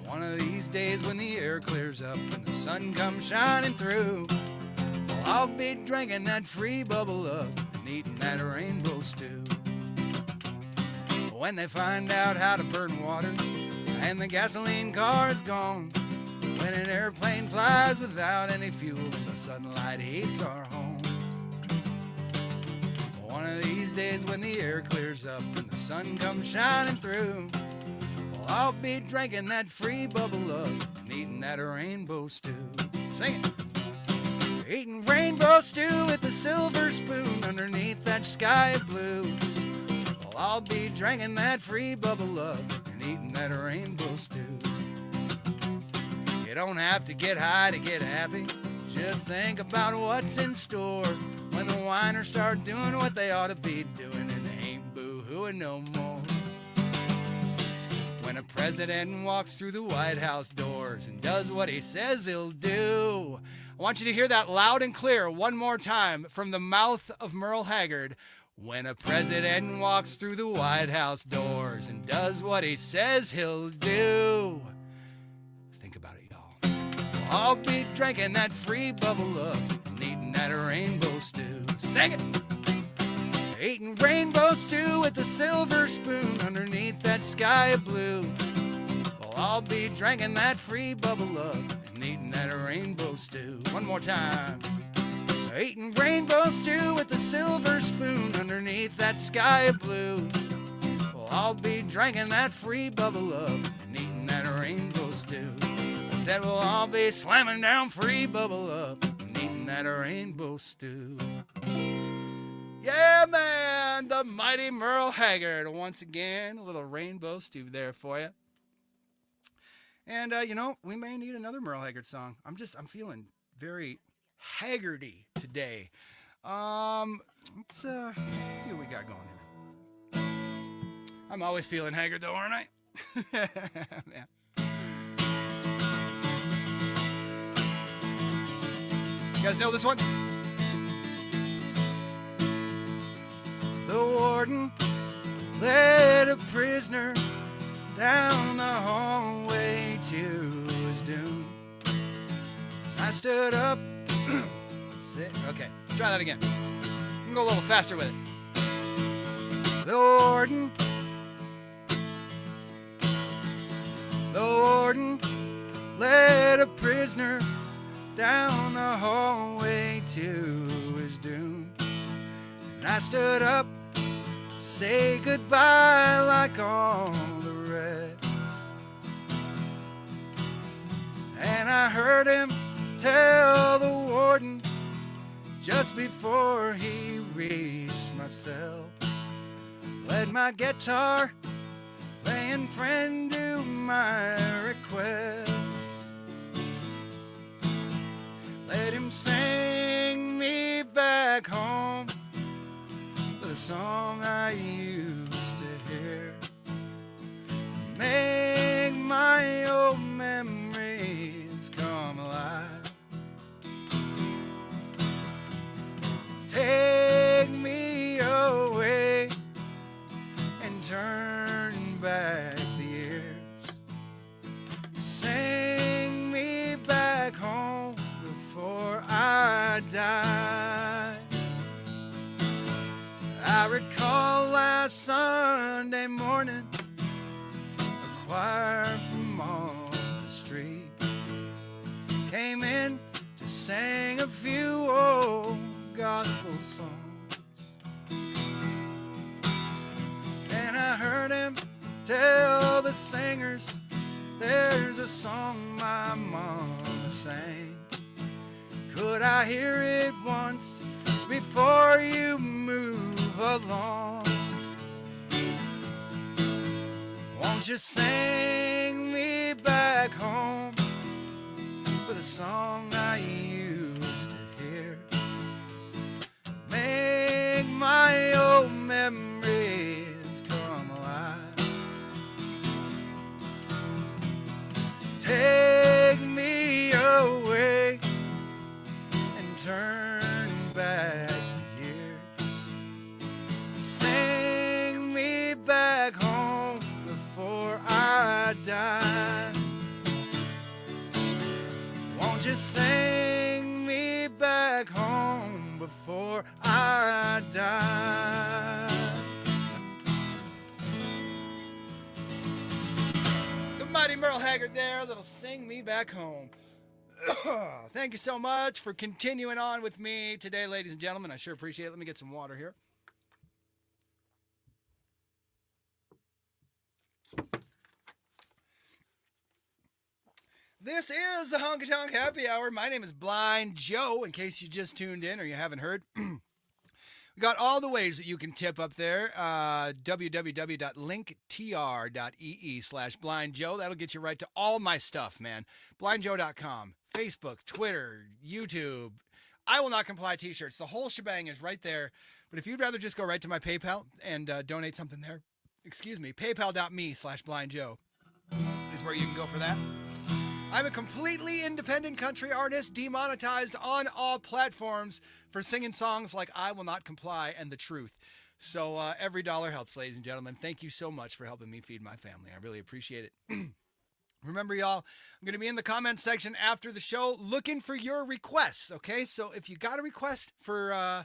One of these days when the air clears up and the sun comes shining through, well, I'll be drinking that free bubble up and eating that rainbow stew. When they find out how to burn water and the gasoline car's gone, when an airplane flies without any fuel and the sunlight heats our home. One of these days when the air clears up and the sun comes shining through, well, I'll be drinking that free bubble up and eating that rainbow stew. Sing it. Eating rainbow stew with a silver spoon underneath that sky of blue. Well, I'll be drinking that free bubble up and eating that rainbow stew. You don't have to get high to get happy. Just think about what's in store when the whiners start doing what they ought to be doing and they ain't boo-hooing no more. When a president walks through the White House doors and does what he says he'll do, I want you to hear that loud and clear one more time from the mouth of Merle Haggard. When a president walks through the White House doors and does what he says he'll do. Think about it, y'all. I'll be drinking that free bubble up and eating that rainbow stew. Sing it! Eating rainbow stew with a silver spoon underneath that sky of blue. Well, I'll be drinking that free bubble up and eating that rainbow stew. One more time. Eating rainbow stew with a silver spoon underneath that sky of blue. Well, I'll be drinking that free bubble up and eating that rainbow stew. I said we'll all be slamming down free bubble up and eating that rainbow stew. Yeah, man, the mighty Merle Haggard. Once again, a little rainbow stew there for you. And, you know, we may need another Merle Haggard song. I'm feeling very Haggardy today. Let's see what we got going here. I'm always feeling haggard though, aren't I? Man. You guys know this one? The warden led a prisoner down the hallway to his doom. I stood up. Okay, try that again. You can go a little faster with it. The warden led a prisoner down the hallway to his doom. And I stood up to say goodbye like all the rest. And I heard him tell the warden just before he reached my cell, let my guitar playing friend do my request. Let him sing me back home with a song I used to hear. Make my old memories come alive. Take me away and turn back the years. Sing me back home before I die. I recall last Sunday morning, a choir from off the street came in to sing a few old gospel songs. And I heard him tell the singers, there's a song my mama sang, Could I hear it once before you move along? Won't you sing me back home with a song I used to hear? Make my old memories come alive. Take me away and turn back the years. Sing me back home before I die. Won't you sing me back home before I die? The mighty Merle Haggard there, that'll sing me back home. Thank you so much for continuing on with me today, ladies and gentlemen. I sure appreciate it. Let me get some water here. This is the Honky Tonk Happy Hour. My name is Blind Joe, in case you just tuned in or you haven't heard. We got all the ways that you can tip up there. www.linktr.ee/blindjoe. That'll get you right to all my stuff, man. blindjoe.com, Facebook, Twitter, YouTube. I Will Not Comply t-shirts. The whole shebang is right there. But if you'd rather just go right to my PayPal and donate something there, paypal.me/blindjoe is where you can go for that. I'm a completely independent country artist, demonetized on all platforms for singing songs like I Will Not Comply and The Truth. So every dollar helps, ladies and gentlemen. Thank you so much for helping me feed my family. I really appreciate it. Remember, y'all, I'm going to be in the comments section after the show looking for your requests, okay? So if you got a request for, I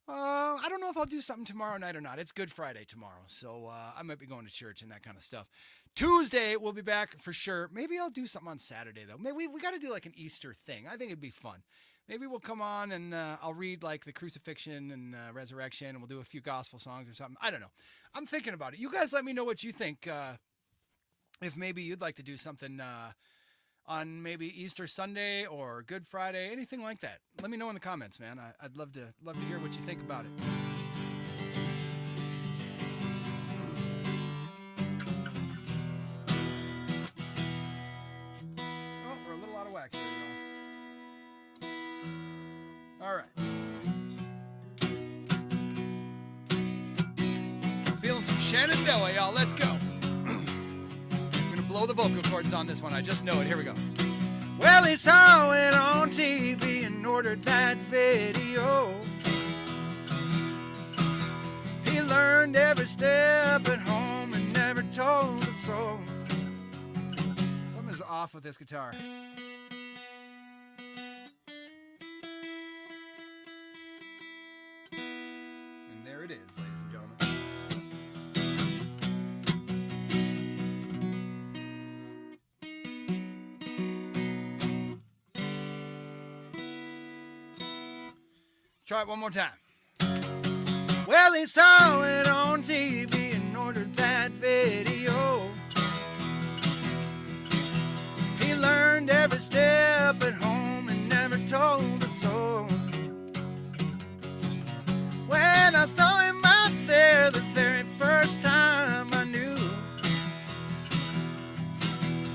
don't know if I'll do something tomorrow night or not. It's Good Friday tomorrow, so I might be going to church and that kind of stuff. Tuesday, we'll be back for sure. Maybe I'll do something on Saturday, though. Maybe we got to do like an Easter thing. I think it'd be fun. Maybe we'll come on and I'll read like the crucifixion and resurrection, and we'll do a few gospel songs or something. I don't know. I'm thinking about it. You guys let me know what you think. If maybe you'd like to do something on maybe Easter Sunday or Good Friday, anything like that. Let me know in the comments, man. I'd love to hear what you think about it. Oh, we're a little out of whack here, y'all. All right. Feeling some Shenandoah, y'all. Let's go. Blow the vocal cords on this one. I just know it. Here we go. Well, he saw it on TV and ordered that video. He learned every step at home and never told a soul. Something's off with this guitar. And there it is, ladies and gentlemen. Try it one more time. Well, he saw it on TV and ordered that video. He learned every step at home and never told a soul. When I saw him out there the very first time, I knew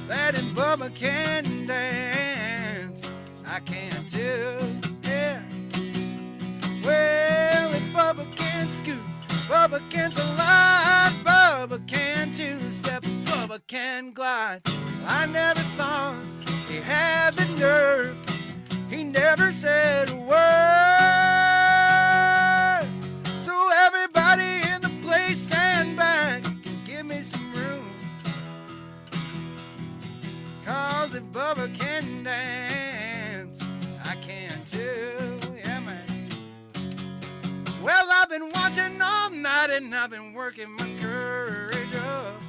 that if Bubba can dance, I can too. Yeah. Well, if Bubba can scoot, Bubba can slide, Bubba can two-step, Bubba can glide. I never thought he had the nerve. He never said a word. So everybody in the place stand back and give me some room. 'Cause if Bubba can dance, I can too. Well, I've been watching all night and I've been working my courage up.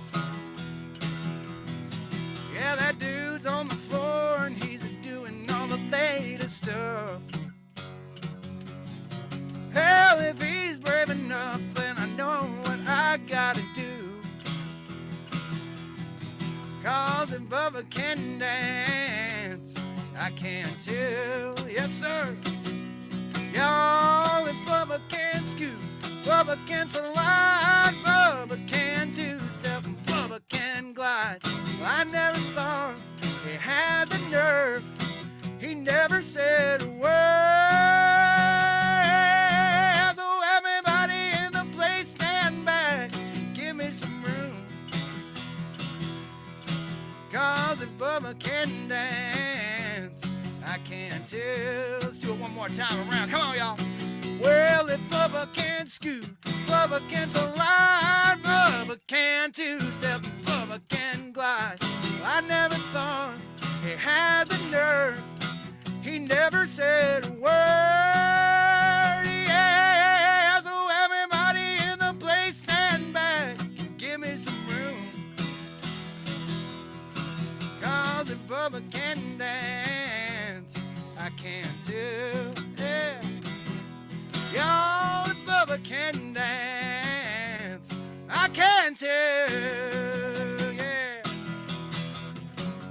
Yeah, that dude's on the floor and he's doing all the latest stuff. Hell, if he's brave enough, then I know what I gotta do. 'Cause if Bubba can dance, I can't tell. Yes, sir. Y'all, if Bubba can scoot, Bubba can slide, Bubba can two-step, and Bubba can glide. Well, I never thought he had the nerve. He never said a word. So everybody in the place stand back and give me some room. 'Cause if Bubba can dance, I can't tell. Let's do it one more time around. Come on, y'all. Well, if Bubba can scoot, Bubba can slide, Bubba can two-step, Bubba can glide. Well, I never thought he had the nerve. He never said a word. Yeah, so everybody in the place stand back and give me some room. 'Cause if Bubba can dance, I can't tell. Yeah. Y'all, if Bubba can dance, I can tell. Yeah.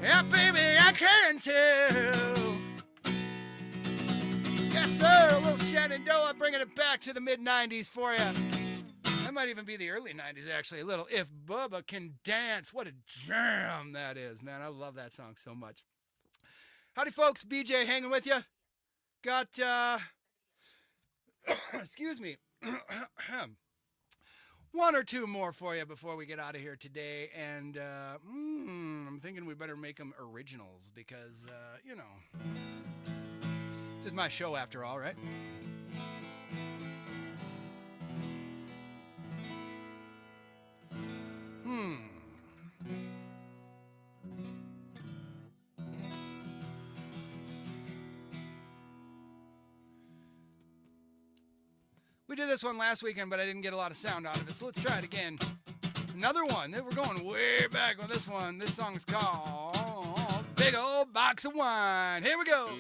Yeah, baby, I can tell. Yes, sir. A little Shenandoah, bringing it back to the mid-'90s for you. That might even be the early 90s, actually. A little If Bubba Can Dance. What a jam that is, man. I love that song so much. Howdy, folks. BJ hanging with you. Got, excuse me, one or two more for you before we get out of here today. And I'm thinking we better make them originals because, you know, this is my show after all, right? We did this one last weekend, but I didn't get a lot of sound out of it, so let's try it again. Another one. We're going way back on this one. This song's called Big Old Box of Wine. Here we go.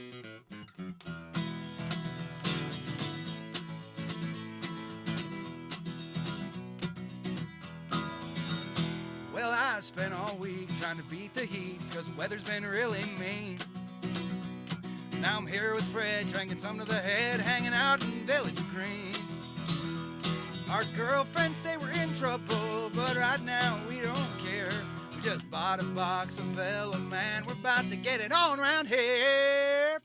Well, I spent all week trying to beat the heat, 'cause the weather's been really mean. Now I'm here with Fred, drinking some to the head, hanging out in Village Green. Our girlfriends say we're in trouble, but right now we don't care. We just bought a box of Fella Man, we're about to get it on around here.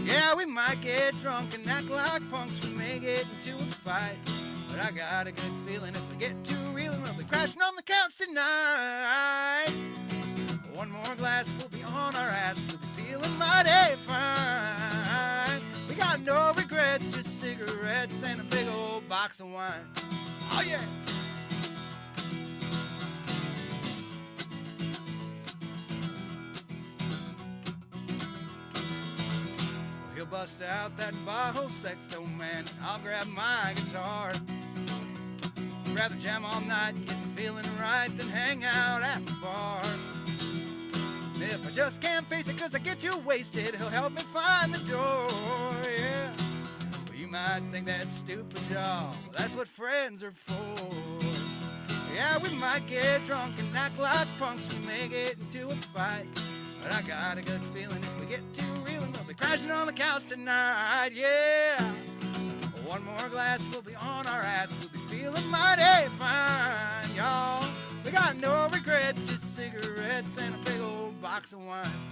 Yeah, we might get drunk and act like punks, we may get into a fight. But I got a good feeling if we get too real, we'll be crashing on the couch tonight. One more glass, we'll be on our ass, we'll be feeling mighty fine. We got no regrets, just cigarettes and a big old box of wine. Oh yeah! Well, he'll bust out that Bajo Sexto Man, and I'll grab my guitar. Rather jam all night and get to feeling right than hang out at the bar. And if I just can't face it 'cause I get too wasted, he'll help me find the door, yeah. Well, you might think that's stupid, y'all. Well, that's what friends are for. Yeah, we might get drunk and act like punks, we may get into a fight. But I got a good feeling if we get too real, we'll be crashing on the couch tonight, yeah. One more glass, we'll be on our ass, we'll be feeling mighty fine, y'all. We got no regrets, just cigarettes and a big old box of wine.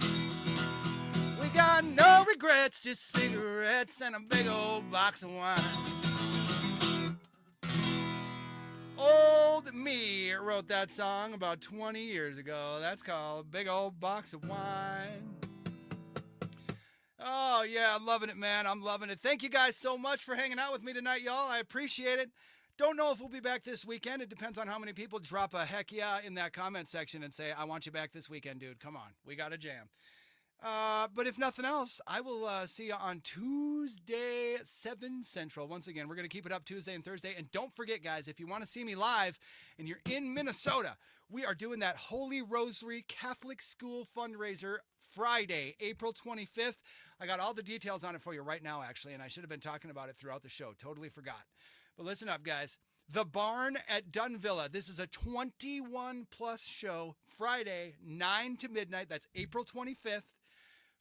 We got no regrets, just cigarettes and a big old box of wine. Old me wrote that song about 20 years ago. That's called Big Old Box of Wine. Oh, yeah, I'm loving it, man. I'm loving it. Thank you guys so much for hanging out with me tonight, y'all. I appreciate it. Don't know if we'll be back this weekend. It depends on how many people drop a heck yeah in that comment section and say, I want you back this weekend, dude. Come on. We got a jam. But if nothing else, I will see you on Tuesday, 7 Central. Once again, we're going to keep it up Tuesday and Thursday. And don't forget, guys, if you want to see me live and you're in Minnesota, we are doing that Holy Rosary Catholic School fundraiser Friday, April 25th. I got all the details on it for you right now, actually, and I should have been talking about it throughout the show. Totally forgot. But listen up, guys. The Barn at Dunvilla. This is a 21-plus show, Friday, 9 to midnight. That's April 25th.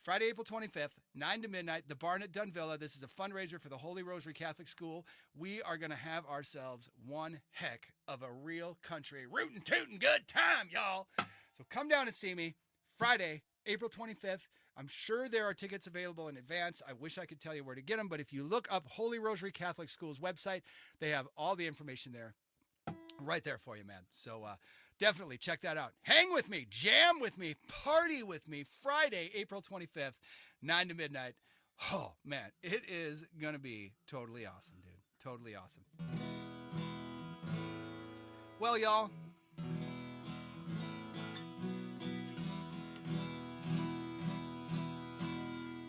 Friday, April 25th, 9 to midnight, the Barn at Dunvilla. This is a fundraiser for the Holy Rosary Catholic School. We are going to have ourselves one heck of a real country rootin' tootin' good time, y'all. So come down and see me Friday, April 25th. I'm sure there are tickets available in advance. I wish I could tell you where to get them, but if you look up Holy Rosary Catholic School's website, they have all the information there right there for you, man. So definitely check that out. Hang with me, jam with me, party with me Friday, April 25th, 9 to midnight. Oh, man, it is going to be totally awesome, dude. Totally awesome. Well, y'all,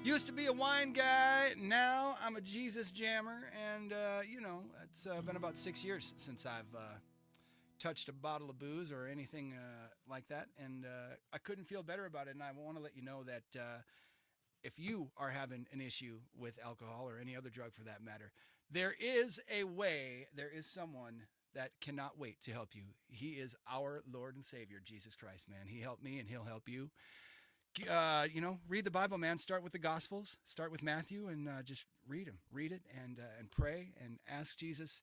used to be a wine guy, now I'm a Jesus jammer, and, it's been about 6 years since I've touched a bottle of booze or anything like that, and I couldn't feel better about it, and I want to let you know that if you are having an issue with alcohol or any other drug for that matter, there is a way, there is someone that cannot wait to help you. He is our Lord and Savior, Jesus Christ, man. He helped me, and he'll help you. Read the Bible, man. Start with the Gospels. Start with Matthew, and just read them. Read it, and pray, and ask Jesus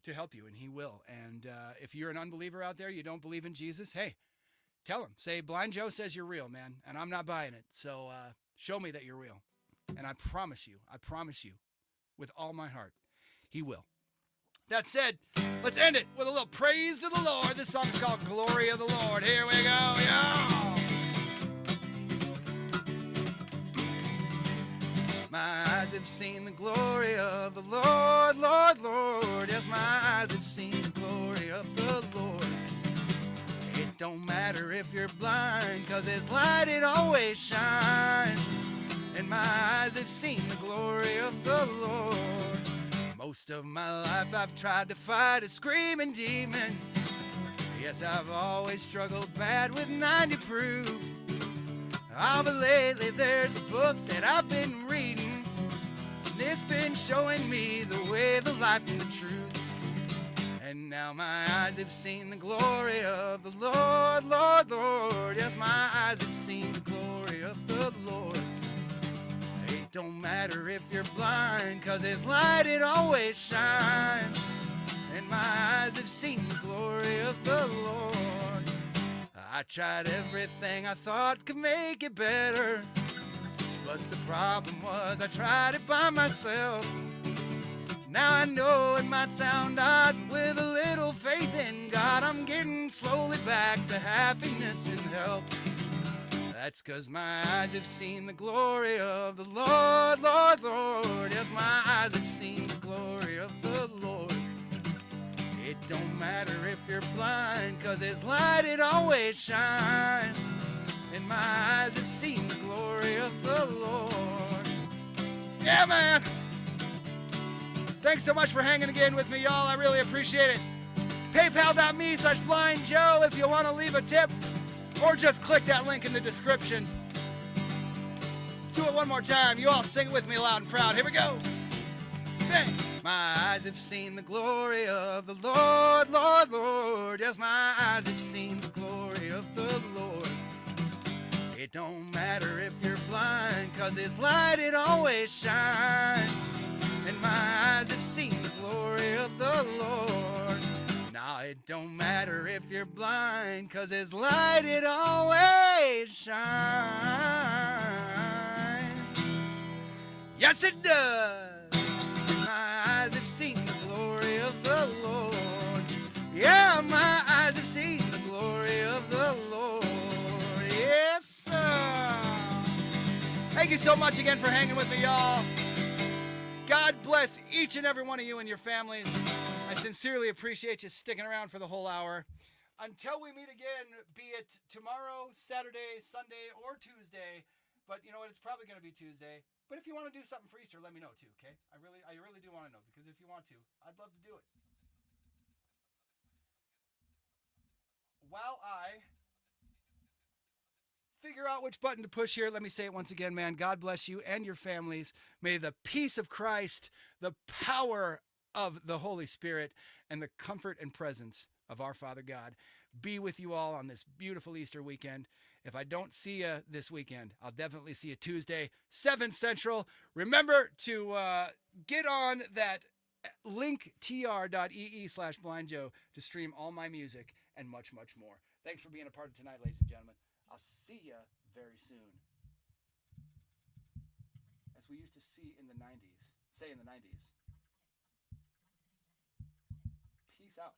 to help you, and he will. And if you're an unbeliever out there, you don't believe in Jesus, hey, tell him. Say, Blind Joe says you're real, man, and I'm not buying it. So show me that you're real. And I promise you, with all my heart, he will. That said, let's end it with a little praise to the Lord. This song's called Glory of the Lord. Here we go, y'all. My eyes have seen the glory of the Lord, Lord, Lord. Yes, my eyes have seen the glory of the Lord. It don't matter if you're blind, 'cause his light, it always shines. And my eyes have seen the glory of the Lord. Most of my life I've tried to fight a screaming demon. Yes, I've always struggled bad with 90 proof. Oh, but lately there's a book that I've been reading, and it's been showing me the way, the life, and the truth. And now my eyes have seen the glory of the Lord, Lord, Lord. Yes, my eyes have seen the glory of the Lord. It don't matter if you're blind, 'cause his light, it always shines. And my eyes have seen the glory of the Lord. I tried everything I thought could make it better, but the problem was I tried it by myself. Now I know it might sound odd, with a little faith in God, I'm getting slowly back to happiness and health. That's 'cause my eyes have seen the glory of the Lord, Lord, Lord. Yes, my eyes have seen the glory of the Lord. It don't matter if you're blind, 'cause his light, it always shines. And my eyes have seen the glory of the Lord. Yeah, man. Thanks so much for hanging again with me, y'all. I really appreciate it. PayPal.me/BlindJoe if you want to leave a tip, or just click that link in the description. Let's do it one more time. You all sing it with me loud and proud. Here we go. Sing. My eyes have seen the glory of the Lord, Lord, Lord. Yes, my eyes have seen the glory of the Lord. It don't matter if you're blind, 'cause his light, it always shines. And my eyes have seen the glory of the Lord. Now it don't matter if you're blind, 'cause his light, it always shines. Yes, it does. My eyes have seen the glory of the Lord. Yeah, my eyes have seen the glory of the Lord. Yes, sir. Thank you so much again for hanging with me, y'all. God bless each and every one of you and your families. I sincerely appreciate you sticking around for the whole hour. Until we meet again, be it tomorrow, Saturday, Sunday, or Tuesday. But you know what? It's probably going to be Tuesday. But if you want to do something for Easter, let me know too, okay? I really do want to know, because if you want to, I'd love to do it. While I figure out which button to push here, let me say it once again, man. God bless you and your families. May the peace of Christ, the power of the Holy Spirit, and the comfort and presence of our Father God be with you all on this beautiful Easter weekend. If I don't see you this weekend, I'll definitely see you Tuesday, 7 Central. Remember to get on that linktr.ee/blindjoe to stream all my music and much, much more. Thanks for being a part of tonight, ladies and gentlemen. I'll see you very soon. As we used to say in the 90s. Peace out.